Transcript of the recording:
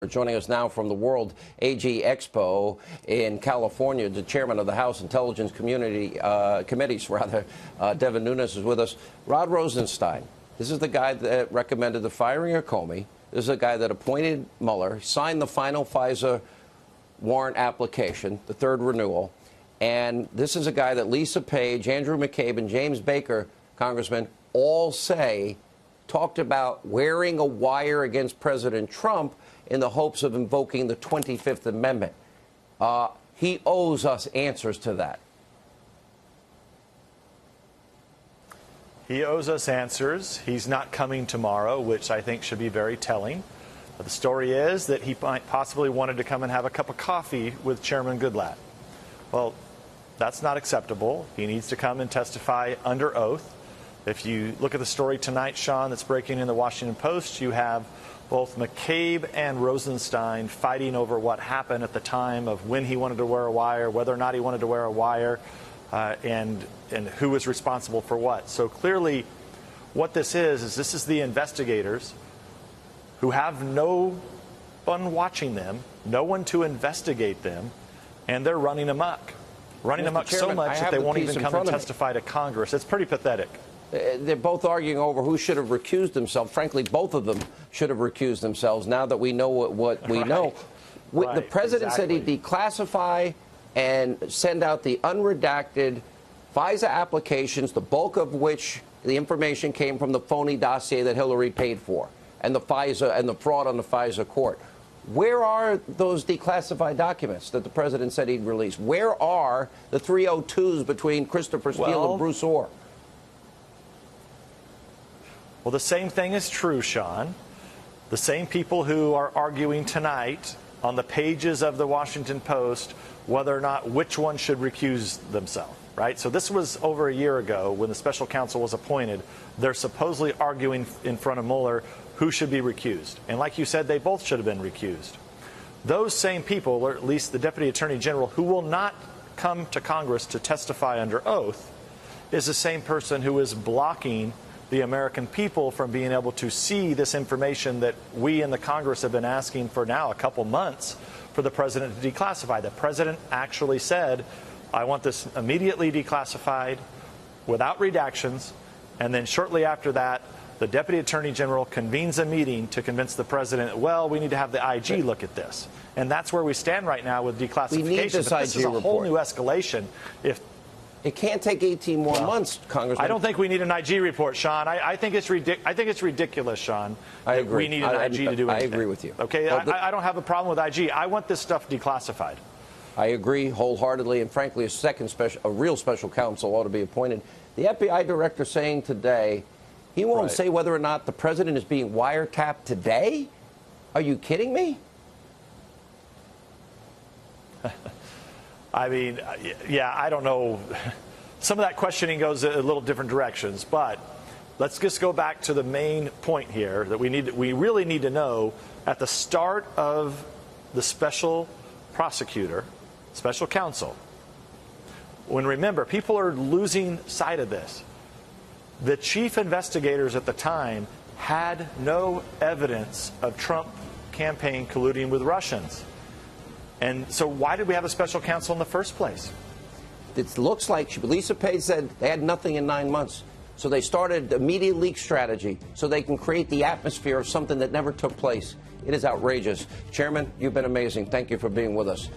Joining us now from the World AG Expo in California, the chairman of the House Intelligence Committees, Devin Nunes is with us. Rod Rosenstein, this is the guy that recommended the firing of Comey. This is the guy that appointed Mueller, signed the final FISA warrant application, the third renewal. And this is a guy that Lisa Page, Andrew McCabe, and James Baker, Congressman, all say talked about wearing a wire against President Trump in the hopes of invoking the 25th Amendment. He owes us answers to that. He owes us answers. He's not coming tomorrow, which I think should be very telling. But the story is that he might possibly wanted to come and have a cup of coffee with Chairman Goodlatte. Well, that's not acceptable. He needs to come and testify under oath. If you look at the story tonight, Sean, that's breaking in the Washington Post, you have both McCabe and Rosenstein fighting over what happened at the time of when he wanted to wear a wire, whether or not he wanted to wear a wire, and who was responsible for what. So clearly what this is this is the investigators who have no one watching them, no one to investigate them, and they're running amok. Running amok so much that they won't even come and testify to Congress. It's pretty pathetic. They're both arguing over who should have recused themselves. Frankly, both of them should have recused themselves now that we know what we know. The president said he'd declassify and send out the unredacted FISA applications, the bulk of which the information came from the phony dossier that Hillary paid for, and the FISA and the fraud on the FISA court. Where are those declassified documents that the president said he'd release? Where are the 302s between Christopher Steele and Bruce Orr? Well, the same thing is true, Sean. The same people who are arguing tonight on the pages of the Washington Post whether or not which one should recuse themselves, right? So this was over a year ago when the special counsel was appointed. They're supposedly arguing in front of Mueller who should be recused. And like you said, they both should have been recused. Those same people, or at least the Deputy Attorney General, who will not come to Congress to testify under oath, is the same person who is blocking the American people from being able to see this information that we in the Congress have been asking for now a couple months for the president to declassify. The president actually said, I want this immediately declassified without redactions, and then shortly after that, the Deputy Attorney General convenes a meeting to convince the president, well, we need to have the IG look at this. And that's where we stand right now with declassification. We need this but this IG is a whole new escalation. It can't take 18 more months, Congressman. I don't think we need an IG report, Sean. I think it's ridiculous, Sean. I agree. We need an IG to do anything. I agree with you. Okay, well, I don't have a problem with IG. I want this stuff declassified. I agree wholeheartedly, and frankly, a real special counsel ought to be appointed. The FBI director saying today he won't say whether or not the president is being wiretapped today. Are you kidding me? I mean, yeah, I don't know. Some of that questioning goes a little different directions, but let's just go back to the main point here that we really need to know at the start of the special prosecutor, special counsel. When remember, people are losing sight of this. The chief investigators at the time had no evidence of Trump campaign colluding with Russians. And so why did we have a special counsel in the first place? It looks like Lisa Page said they had nothing in 9 months. So they started the media leak strategy so they can create the atmosphere of something that never took place. It is outrageous. Chairman, you've been amazing. Thank you for being with us.